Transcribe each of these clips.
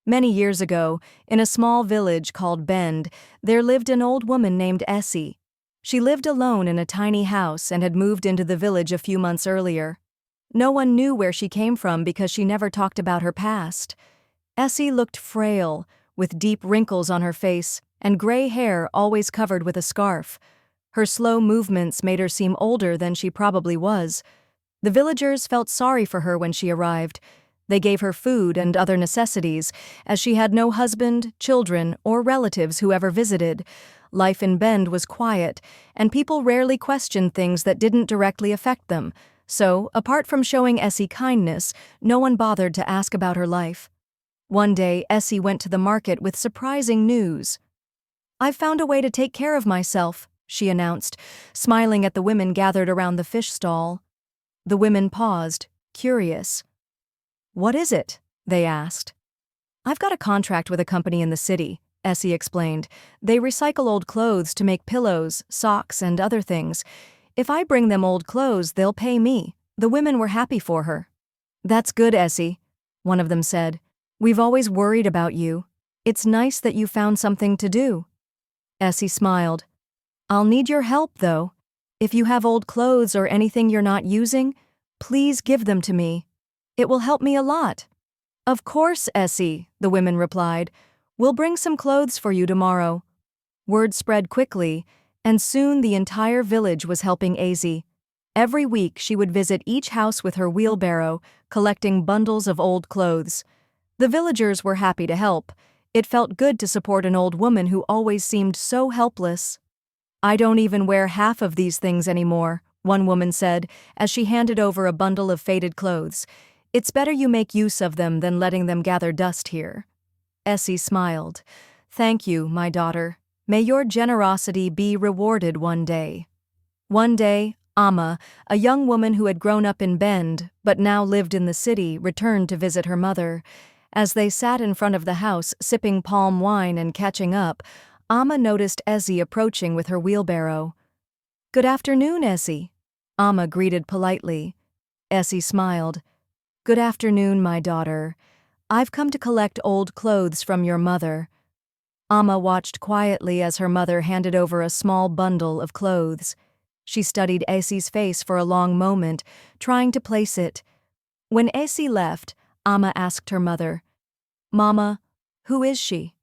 Many years ago, in a small village called Bend, there lived an old woman named Essie. She lived alone in a tiny house and had moved into the village a few months earlier. No one knew where she came from because she never talked about her past. Essie looked frail, with deep wrinkles on her face and gray hair always covered with a scarf. Her slow movements made her seem older than she probably was. The villagers felt sorry for her when she arrived. They gave her food and other necessities, as she had no husband, children, or relatives who ever visited. Life in Bend was quiet, and people rarely questioned things that didn't directly affect them. So, apart from showing Essie kindness, no one bothered to ask about her life. One day, Essie went to the market with surprising news. "I've found a way to take care of myself," she announced, smiling at the women gathered around the fish stall. The women paused, curious. "What is it?" they asked. "I've got a contract with a company in the city," Essie explained. "They recycle old clothes to make pillows, socks, and other things. If I bring them old clothes, they'll pay me." The women were happy for her. "That's good, Essie," one of them said. "We've always worried about you. It's nice that you found something to do." Essie smiled. "I'll need your help, though. If you have old clothes or anything you're not using, please give them to me. It will help me a lot." "Of course, Essie," the women replied. "We'll bring some clothes for you tomorrow." Word spread quickly, and soon the entire village was helping Essie. Every week she would visit each house with her wheelbarrow, collecting bundles of old clothes. The villagers were happy to help. It felt good to support an old woman who always seemed so helpless. "I don't even wear half of these things anymore," one woman said, as she handed over a bundle of faded clothes. "It's better you make use of them than letting them gather dust here." Essie smiled. "Thank you, my daughter. May your generosity be rewarded one day." One day, Amma, a young woman who had grown up in Bend but now lived in the city, returned to visit her mother. As they sat in front of the house, sipping palm wine and catching up, Amma noticed Essie approaching with her wheelbarrow. "Good afternoon, Essie," Amma greeted politely. Essie smiled. "Good afternoon, my daughter. I've come to collect old clothes from your mother." Amma watched quietly as her mother handed over a small bundle of clothes. She studied Essie's face for a long moment, trying to place it. When Essie left, Amma asked her mother, "Mama, who is she?"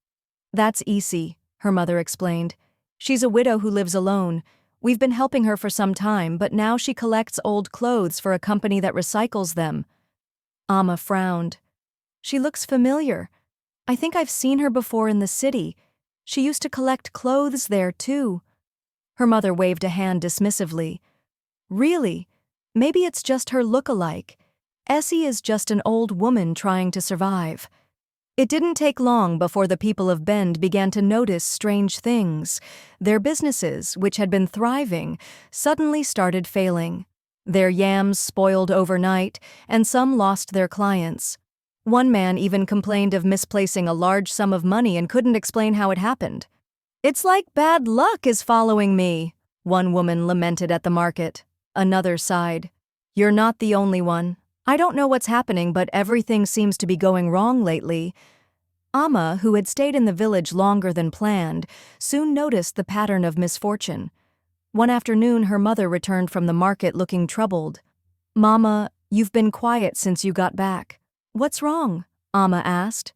"That's Essie," her mother explained. "She's a widow who lives alone. We've been helping her for some time, but now she collects old clothes for a company that recycles them." Amma frowned. "She looks familiar. I think I've seen her before in the city. She used to collect clothes there, too." Her mother waved a hand dismissively. "Really? Maybe it's just her look-alike. Essie is just an old woman trying to survive." It didn't take long before the people of Bend began to notice strange things. Their businesses, which had been thriving, suddenly started failing. Their yams spoiled overnight, and some lost their clients. One man even complained of misplacing a large sum of money and couldn't explain how it happened. "It's like bad luck is following me," one woman lamented at the market. Another sighed. "You're not the only one. I don't know what's happening, but everything seems to be going wrong lately." Amma, who had stayed in the village longer than planned, soon noticed the pattern of misfortune. One afternoon, her mother returned from the market looking troubled. "Mama, you've been quiet since you got back. What's wrong?" Amma asked.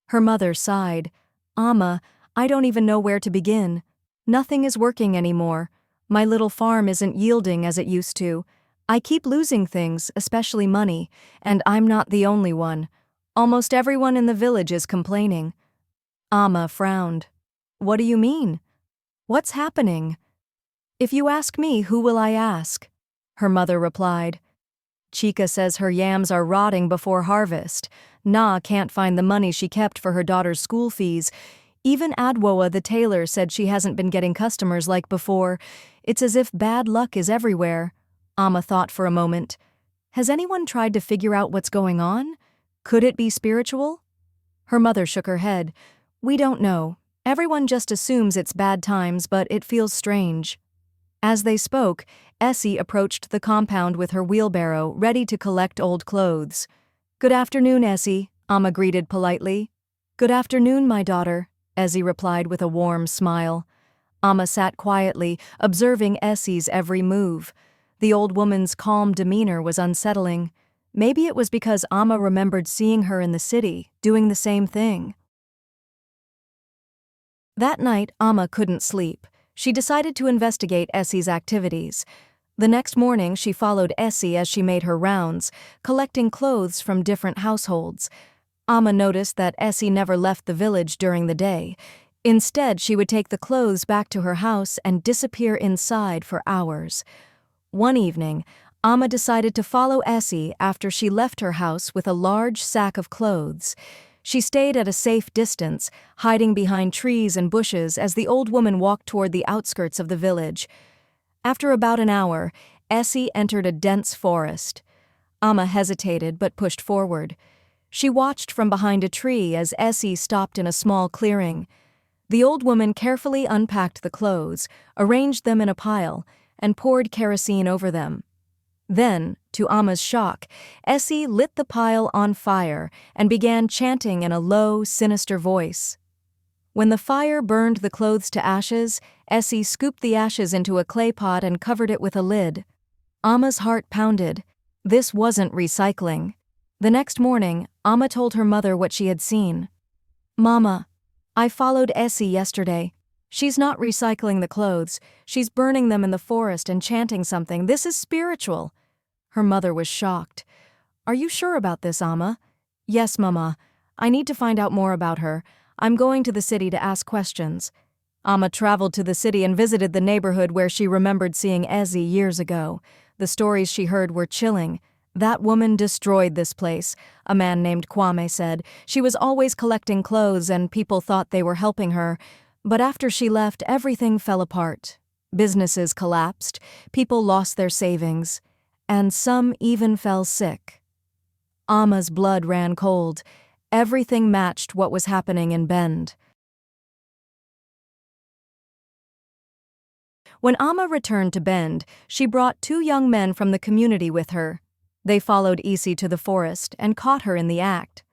Her mother sighed. "Amma, I don't even know where to begin. Nothing is working anymore. My little farm isn't yielding as it used to. I keep losing things, especially money, and I'm not the only one. Almost everyone in the village is complaining." Amma frowned. "What do you mean? What's happening?" "If you ask me, who will I ask?" her mother replied. "Chica says her yams are rotting before harvest. Na can't find the money she kept for her daughter's school fees. Even Adwoa the tailor said she hasn't been getting customers like before. It's as if bad luck is everywhere." Amma thought for a moment. "Has anyone tried to figure out what's going on? Could it be spiritual?" Her mother shook her head. "We don't know. Everyone just assumes it's bad times, but it feels strange." As they spoke, Essie approached the compound with her wheelbarrow, ready to collect old clothes. "Good afternoon, Essie," Amma greeted politely. "Good afternoon, my daughter," Essie replied with a warm smile. Amma sat quietly, observing Essie's every move. The old woman's calm demeanor was unsettling. Maybe it was because Amma remembered seeing her in the city, doing the same thing. That night, Amma couldn't sleep. She decided to investigate Essie's activities. The next morning, she followed Essie as she made her rounds, collecting clothes from different households. Amma noticed that Essie never left the village during the day. Instead, she would take the clothes back to her house and disappear inside for hours. One evening, Amma decided to follow Essie after she left her house with a large sack of clothes. She stayed at a safe distance, hiding behind trees and bushes as the old woman walked toward the outskirts of the village. After about an hour, Essie entered a dense forest. Amma hesitated but pushed forward. She watched from behind a tree as Essie stopped in a small clearing. The old woman carefully unpacked the clothes, arranged them in a pile, and poured kerosene over them. Then, to Amma's shock, Essie lit the pile on fire and began chanting in a low, sinister voice. When the fire burned the clothes to ashes, Essie scooped the ashes into a clay pot and covered it with a lid. Amma's heart pounded. This wasn't recycling. The next morning, Amma told her mother what she had seen. "Mama, I followed Essie yesterday. She's not recycling the clothes. She's burning them in the forest and chanting something. This is spiritual." Her mother was shocked. "Are you sure about this, Amma?" "Yes, Mama. I need to find out more about her. I'm going to the city to ask questions." Amma traveled to the city and visited the neighborhood where she remembered seeing Essie years ago. The stories she heard were chilling. "That woman destroyed this place," a man named Kwame said. "She was always collecting clothes and people thought they were helping her. But after she left, everything fell apart. Businesses collapsed, people lost their savings, and some even fell sick." Amma's blood ran cold. Everything matched what was happening in Bend. When Amma returned to Bend, she brought 2 young men from the community with her. They followed Essie to the forest and caught her in the act.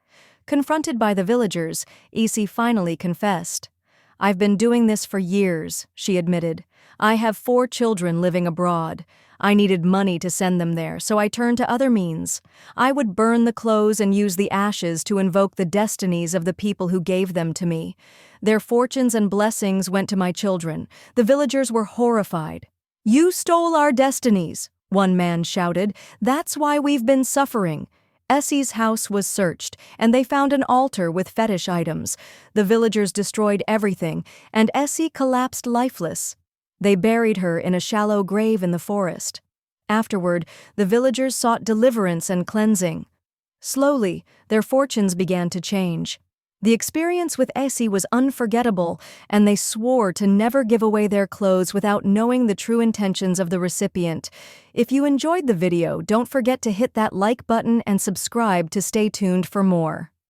Confronted by the villagers, Essie finally confessed. "I've been doing this for years," she admitted. "I have 4 children living abroad. I needed money to send them there, so I turned to other means. I would burn the clothes and use the ashes to invoke the destinies of the people who gave them to me. Their fortunes and blessings went to my children." The villagers were horrified. "You stole our destinies," one man shouted. "That's why we've been suffering." Essie's house was searched, and they found an altar with fetish items. The villagers destroyed everything, and Essie collapsed lifeless. They buried her in a shallow grave in the forest. Afterward, the villagers sought deliverance and cleansing. Slowly, their fortunes began to change. The experience with Essie was unforgettable, and they swore to never give away their clothes without knowing the true intentions of the recipient. If you enjoyed the video, don't forget to hit that like button and subscribe to stay tuned for more.